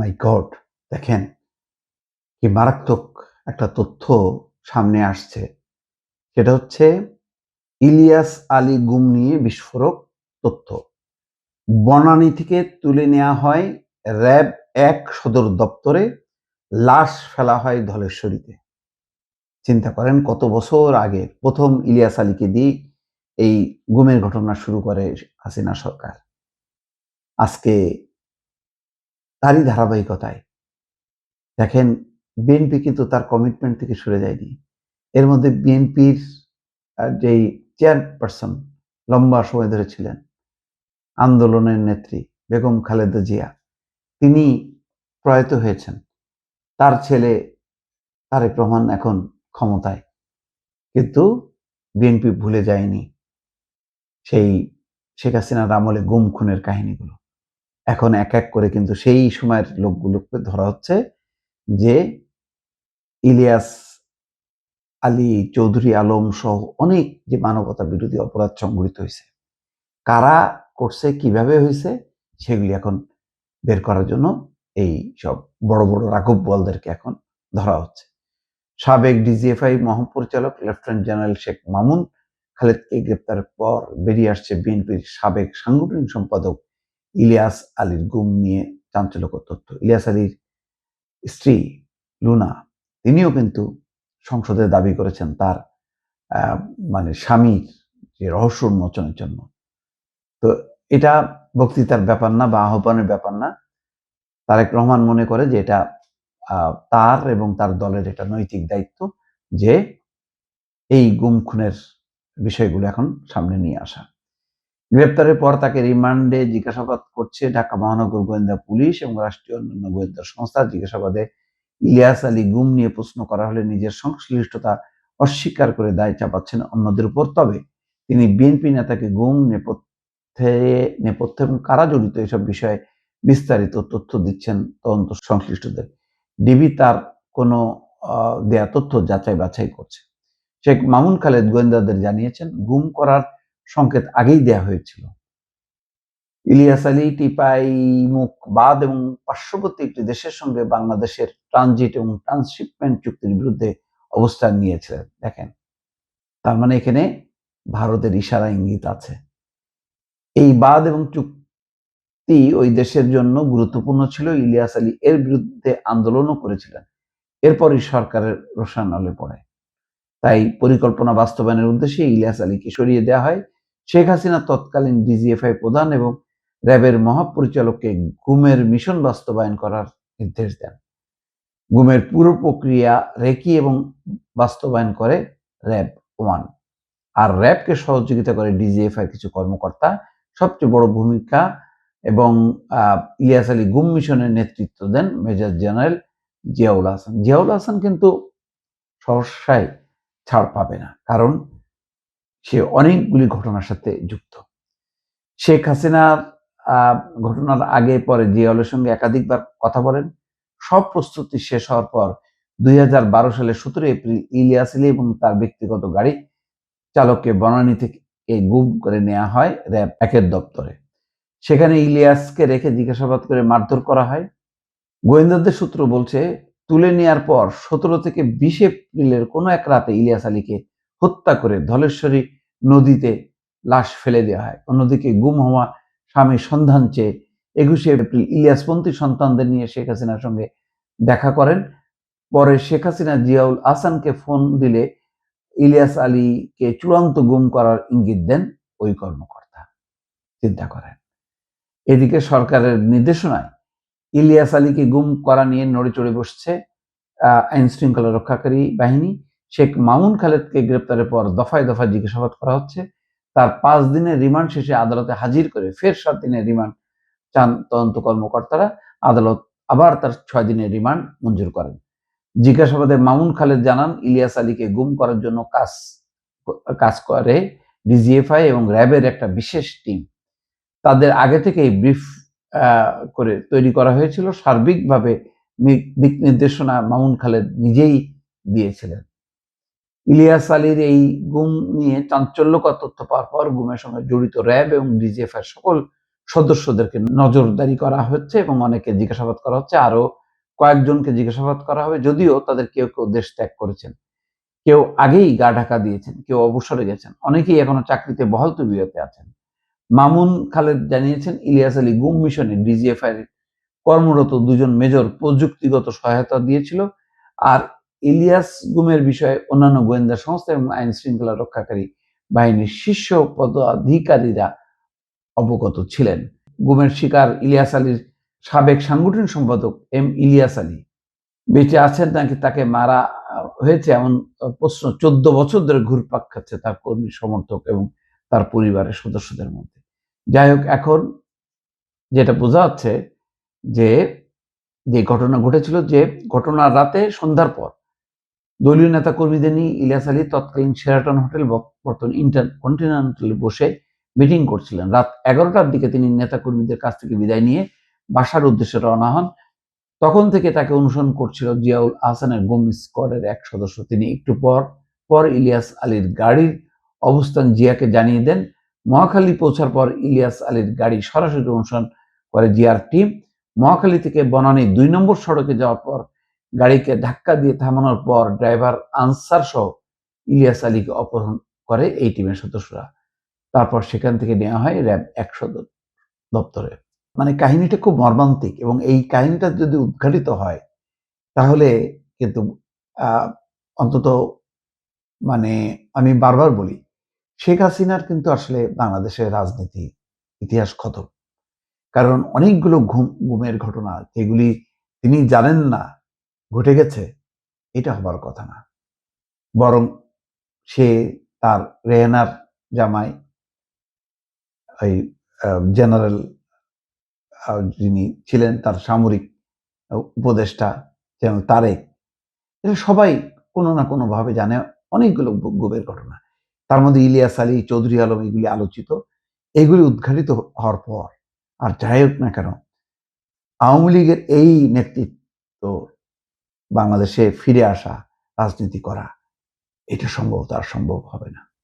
মাই god! দেখেন কি মারাত্মক একটা তথ্য সামনে আসছে। সেটা হচ্ছে ইলিয়াস আলী গুম নিয়ে বিস্ফোরক তথ্য। বনানী থেকে তুলে নেওয়া হয় র‍্যাব-১ সদর দপ্তরে, লাশ ফেলা হয় ধলেশ্বরীতে। চিন্তা করেন কত বছর আগে প্রথম ইলিয়াস আলীকে দিয়ে এই গুমের ঘটনা শুরু করে হাসিনা সরকার। আজকে তারই ধারাবাহিকতায় দেখেন বিএনপি কিন্তু তার কমিটমেন্ট থেকে সরে যায়নি। এর মধ্যে বিএনপির যেই চেয়ারপারসন লম্বা সময় ধরে ছিলেন, আন্দোলনের নেত্রী বেগম খালেদা জিয়া, তিনি প্রয়াত হয়েছেন। তার ছেলে তারেক রহমান এখন ক্ষমতায়। কিন্তু বিএনপি ভুলে যায়নি সেই শেখ হাসিনার আমলে গুম খুনের কাহিনীগুলো। এখন এক এক করে কিন্তু সেই সময়ের লোকগুলোকে ধরা হচ্ছে যে ইলিয়াস আলী, চৌধুরী আলম সহ অনেক যে মানবতা বিরোধী অপরাধ সংঘটিত হয়েছে, কারা করছে, কিভাবে হয়েছে, সেগুলি এখন বের করার জন্য এই সব বড় বড় রাঘব বোয়ালদেরকে এখন ধরা হচ্ছে। সাবেক ডিজিএফআই মহাপরিচালক লেফটেন্যান্ট জেনারেল শেখ মামুন খালেদকে গ্রেপ্তারের পর বেরিয়ে আসছে বিএনপির সাবেক সাংগঠনিক সম্পাদক ইলিয়াস আলীর গুম নিয়ে চাঞ্চল্যকর তথ্য। ইলিয়াস আলীর স্ত্রী লুনা, তিনিও কিন্তু সংসদে দাবি করেছেন তার মানে স্বামীর যে রহস্য উন্মোচনের জন্য। তো এটা বক্তৃতার ব্যাপার না বা আহ্বানের ব্যাপার না। তারেক রহমান মনে করে যে এটা তার এবং তার দলের এটা নৈতিক দায়িত্ব যে এই গুম খুনের বিষয়গুলো এখন সামনে নিয়ে আসা। গ্রেপ্তারের পর তাকে রিমান্ডে জিজ্ঞাসাবাদ করছে ঢাকা মহানগর গোয়েন্দা পুলিশ এবং রাষ্ট্রীয় অন্যান্য গোয়েন্দা সংস্থা। জিজ্ঞাসাবাদে ইলিয়াস আলী গুম নিয়ে প্রশ্ন করা হলে নিজের সংশ্লিষ্টতা অস্বীকার করে দায় চাপাচ্ছেন অন্যদের উপর। তবে তিনি বিএনপি নেতাকে গুম নেপথ্যে এবং কারা জড়িত এসব বিষয়ে বিস্তারিত তথ্য দিচ্ছেন তদন্ত সংশ্লিষ্টদের। ডিবি তার কোনো দেয়া তথ্য যাচাই বাছাই করছে। শেখ মামুন খালেদ গোয়েন্দাদের জানিয়েছেন, গুম করার সংকেত আগেই দেয়া হয়েছিল। ইলিয়াস আলী টিপাইমুখ বাঁধ এবং পার্শ্ববর্তী একটি দেশের সঙ্গে বাংলাদেশের ট্রানজিট এবং ট্রান্সশিপমেন্ট চুক্তির বিরুদ্ধে অবস্থান নিয়েছিলেন। দেখেন, তার মানে এখানে ভারতের ইশারা ইঙ্গিত আছে। এই বাঁধ এবং চুক্তি ওই দেশের জন্য গুরুত্বপূর্ণ ছিল। ইলিয়াস আলী এর বিরুদ্ধে আন্দোলনও করেছিলেন। এরপরই সরকারের রোষানলে পড়ে। তাই পরিকল্পনা বাস্তবায়নের উদ্দেশ্যে ইলিয়াস আলীকে সরিয়ে দেওয়া হয়। শেখ হাসিনা তৎকালীন ডিজিএফআই প্রধান এবং র‍্যাবের মহাপরিচালককে গুমের মিশন বাস্তবায়ন করার নির্দেশ দেন। গুমের পুরো প্রক্রিয়া রেকি এবং বাস্তবায়ন করে র‍্যাব-1, আর র‍্যাবকে সহযোগিতা করে ডিজিএফআই কিছু কর্মকর্তা। সবচেয়ে বড় ভূমিকা এবং ইলিয়াস আলী গুম মিশনের নেতৃত্ব দেন মেজর জেনারেল জিয়াউল হাসান। জিয়াউল হাসান কিন্তু সহসায় ছাড় পাবে না, কারণ সে অনেকগুলি ঘটনার সাথে যুক্ত। শেখ হাসিনার ঘটনার আগে পরে জিয়াউলের সঙ্গে একাধিকবার কথা বলেন। সব প্রস্তুতি শেষ হওয়ার পর 2012 সালের 17 এপ্রিল ইলিয়াস আলী এবং তার ব্যক্তিগত গাড়ি চালককে বনানী থেকে গুম করে নেওয়া হয় র‍্যাব-1 এর দপ্তরে। সেখানে ইলিয়াসকে রেখে জিজ্ঞাসাবাদ করে মারধর করা হয়। গোয়েন্দাদের সূত্র বলছে, তুলে নেওয়ার পর 17 থেকে 20 এপ্রিলের কোনো এক রাতে ইলিয়াস আলীকে হত্যা করে ধলেশ্বরী নদীতে লাশ ফেলে দেওয়া হয়। অন্যদিকে গুম হওয়া স্বামীর সন্ধান চেয়ে 21 এপ্রিল ইলিয়াসপন্থী সন্তানদের নিয়ে শেখ হাসিনার সঙ্গে দেখা করেন। পরে শেখ হাসিনা জিয়াউল হাসানকে ফোন দিলে ইলিয়াস আলীকে চূড়ান্ত গুম করার ইঙ্গিত দেন ওই কর্মকর্তা। চিন্তা করেন। এদিকে সরকারের নির্দেশনায় ইলিয়াস আলীকে গুম করা নিয়ে নড়েচড়ে বসছে আইন শৃঙ্খলা রক্ষাকারী বাহিনী। শেখ মামুন খালেদকে গ্রেপ্তারের পর দফায় দফায় জিজ্ঞাসাবাদ করা হচ্ছে। তার 5 দিনের রিমান্ড শেষে আদালতে হাজির করে ফের 7 দিনের রিমান্ড চান তদন্ত কর্মকর্তারা। আদালত আবার তার 6 দিনের রিমান্ড মঞ্জুর করেন। জিজ্ঞাসাবাদে মামুন খালেদ জানান, ইলিয়াস আলীকে গুম করার জন্য কাজ করে ডিজিএফআই এবং র‍্যাবের একটা বিশেষ টিম। তাদের আগে থেকেই ব্রিফ করে তৈরি করা হয়েছিল। সার্বিকভাবে দিক নির্দেশনা মামুন খালেদ নিজেই দিয়েছিলেন। ইলিয়াস আলীর এই গুম নিয়ে চাঞ্চল্যকর তথ্য পাওয়ার পর গুমের সঙ্গে জড়িত র‍্যাব এবং ডিজিএফআই সকল সদস্যদেরকে নজরদারি করা হচ্ছে এবং অনেকে জিজ্ঞাসাবাদ করা হচ্ছে, আরো কয়েকজনকে জিজ্ঞাসাবাদ করা হবে, যদিও তাদের কেউ কেউ দেশ ত্যাগ করেছেন, কেউ আগেই গা ঢাকা দিয়েছেন, কেউ অবসরে গেছেন, অনেকেই এখনো চাকরিতে বহাল তবিয়তে আছেন। মামুন খালেদ জানিয়েছেন, ইলিয়াস আলী গুম মিশনে ডিজিএফআই কর্মরত দুজন মেজর প্রযুক্তিগত সহায়তা দিয়েছিল, আর ইলিয়াস গুমের বিষয়ে অন্যান্য গোয়েন্দা সংস্থা এবং আইন শৃঙ্খলা রক্ষাকারী বাহিনীর শীর্ষ পদাধিকারীরা অবগত ছিলেন। গুমের শিকার ইলিয়াস আলীর সাবেক সাংগঠনিক সম্পাদক এম ইলিয়াস আলী বেঁচে আছেন নাকি তাকে মারা হয়েছে এমন প্রশ্ন 14 বছর ধরে ঘুরপাক খাচ্ছে তার কর্মী সমর্থক এবং তার পরিবারের সদস্যদের মধ্যে। যাই হোক, এখন যেটা বোঝা যাচ্ছে যে যে ঘটনা ঘটেছিল, যে ঘটনার রাতে সন্ধ্যার পর দলীয় নেতা কর্মীদের নিয়ে ইলিয়াস আলী তৎকালীন শেরাটন হোটেল বর্তমান ইন্টারকন্টিনেন্টালে বসে মিটিং করছিলেন। রাত 11টার দিকে তিনি নেতা কর্মীদের কাছ থেকে বিদায় নিয়ে বাসার উদ্দেশ্যে রওনা হন। তখন থেকে তাকে অনুসরণ করছিল জিয়াউল আহসানের গুম স্কোয়াডের এক সদস্য। তিনি একটু পর ইলিয়াস আলীর গাড়ির অবস্থান জিয়াকে জানিয়ে দেন। মহাখালী পৌঁছার পর ইলিয়াস আলীর গাড়ি সরাসরি অনুসরণ করে জিয়ার টিম। মহাখালী থেকে বনানী 2 নম্বর সড়কে যাওয়ার পর গাড়িকে ধাক্কা দিয়ে থামানোর পর ড্রাইভার আনসার সহ ইলিয়াস আলীকে অপহরণ করে এই টিমের সদস্যরা। তারপর সেখান থেকে নেওয়া হয় র্যাব 1 সদর দপ্তরে। মানে কাহিনীটা খুব মর্মান্তিক, এবং এই কাহিনীটা যদি উদ্ঘাটিত হয় তাহলে কিন্তু অন্তত মানে আমি বারবার বলি, শেখ হাসিনার কিন্তু আসলে বাংলাদেশের রাজনীতি ইতিহাস খতম। কারণ অনেকগুলো গুমের ঘটনা যেগুলি তিনি জানেন না ঘটে গেছে, এটা হবার কথা না। বরং সে তার রেহেনার জামাই ওই জেনারেল যিনি ছিলেন তার সামরিক উপদেষ্টা জেনারেল তারেক, এরা সবাই কোনো না কোনো ভাবে জানে অনেকগুলো গুমের ঘটনা। তার মধ্যে ইলিয়াস আলী, চৌধুরী আলম এগুলি আলোচিত। এগুলি উদ্ঘাটিত হওয়ার পর আর যাই হোক না কেন, আওয়ামী লীগের এই নেতৃত্ব বাংলাদেশে ফিরে আসা, রাজনীতি করা, এটা সম্ভবত আর সম্ভব হবে না।